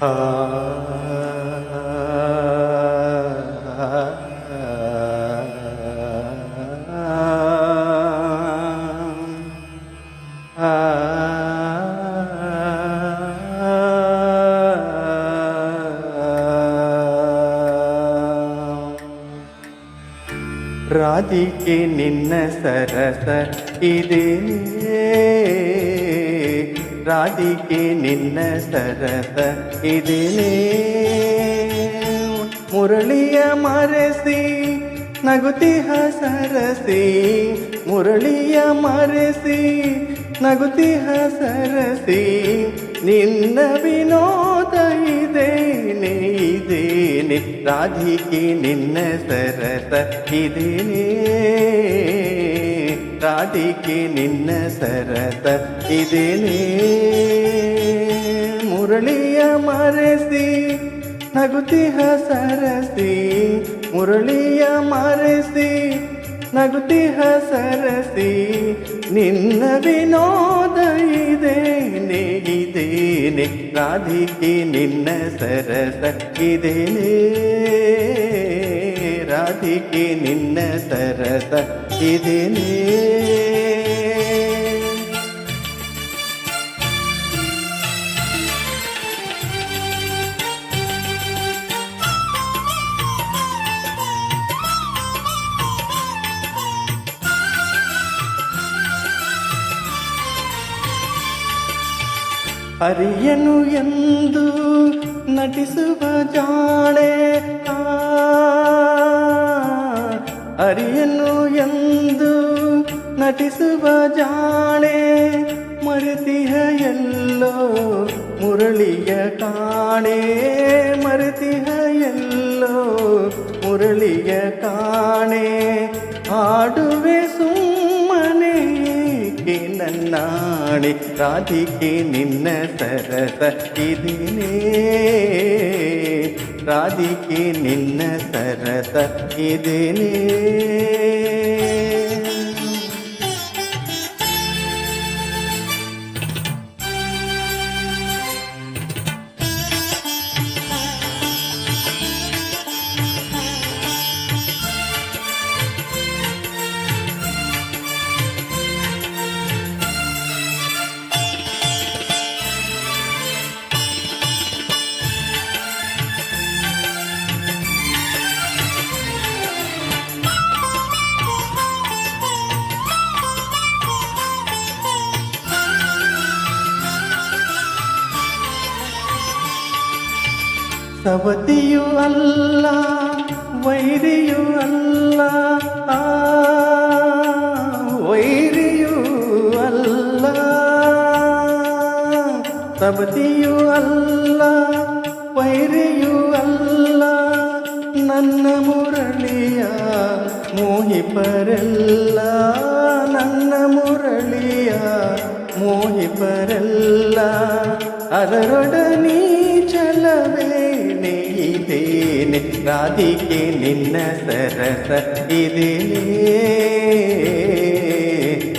ಆ ರಾಧಿಕೆ ನಿನ್ನ ಸರಸ ಇದೇನೇ, ರಾಧಿಕೆ ನಿನ್ನ ಸರಸ ಇದೇನೇ, ಮುರಳಿಯ ಮರೆಸಿ ನಗುತಿಹ ಸರಸಿ, ಮುರಳಿಯ ಮರೆಸಿ ನಗುತಿಹ ಸರಸಿ, ನಿನ್ನ ವಿನೋದ ಇದೇನೆ ಇದೇನೆ, ರಾಧಿಕೆ ನಿನ್ನ ಸರಸ ಇದೇನೆ, ರಾಧಿಕೆ ನಿನ್ನ ಸರಸ ಇದೇನೆ, ಮುರಳಿಯ ಮರೆಸಿ ನಗುತಿಹ ಸರಸಿ, ಮುರಳಿಯ ಮರೆಸಿ ನಗುತಿಹ ಸರಸಿ, ನಿನ್ನ ವಿನೋದ ಇದೇನೆ ಇದೇನೆ, ರಾಧಿಕೆ ನಿನ್ನ ಸರಸ ಇದೇನೆ, ರಾಧಿಕೆ ನಿನ್ನ ಸರಸ ಇದೇನೆ. ಅರಿಯನು ಎಂದು ನಟಿಸುವ ಜಾಣೆ, ಅರಿಯನು ಎಂದು ನಟಿಸುವ ಜಾಣೆ, ಮರೆತಿಹ ಎಲ್ಲೋ ಮುರಳಿಯ ಕಾಣೆ, ಮರೆತಿಹ ಎಲ್ಲೋ ಮುರಳಿಯ ಕಾಣೆ, ಹಾಡುವೆ ಸುಮ್ಮನೆ ನನ್ನಾಣೆ, ರಾಧಿಕೆ ನಿನ್ನ ಸರಸ ಇದೇನೆ, ರಾಧಿಕೆ ನಿನ್ನ ಸರಸ ಇದೇನೆ. ಸವತಿಯೂ ಅಲ್ಲ ವೈರಿಯೂ ಅಲ್ಲ, ವೈರಿಯೂ ಅಲ್ಲ, ಸವತಿಯೂ ಅಲ್ಲ ವೈರಿಯೂ ಅಲ್ಲ, ನನ್ನ ಮುರಳಿಯ ಮೋಹಿಪರೆಲ್ಲ, ನನ್ನ ಮುರಳಿಯ ಮೋಹಿಪರೆಲ್ಲ, ಅದರೊಡನೆ ಚಲವೇನೆ ಇದೇನೆ, ರಾಧಿಕೆ ನಿನ್ನ ಸರಸ ಇದೇನೆ,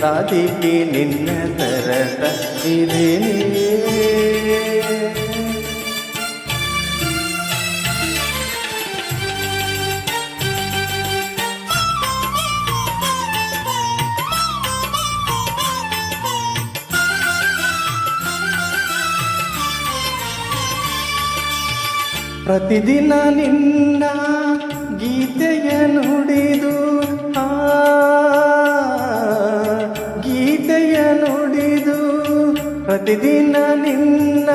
ರಾಧಿಕೆ ನಿನ್ನ ಸರಸ ಇದೇನೆ. ಪ್ರತಿದಿನ ನಿನ್ನ ಗೀತೆಯ ನುಡಿದು, ಗೀತೆಯ ನುಡಿದು, ಪ್ರತಿದಿನ ನಿನ್ನ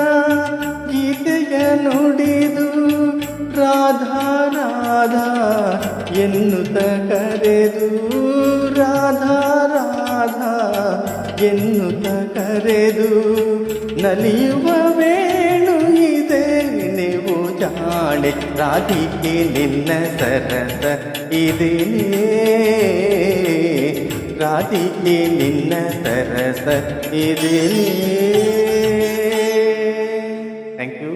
ಗೀತೆಯ ನುಡಿದು, ರಾಧಾ ರಾಧಾ ಎನ್ನುತ್ತ ಕರೆದು, ರಾಧಾ ರಾಧಾ ಎನ್ನುತ್ತ ಕರೆದು, ನಲಿಯುವ ವೇಣು ಇದೆ ನೀವು ಜಾಣೆ, ರಾಧಿಕೆ ನಿನ್ನ ಸರಸ ಇದೇನೆ, ರಾಧಿಕೆ ನಿನ್ನ ಸರಸ ಇದೇನೆ. Thank you.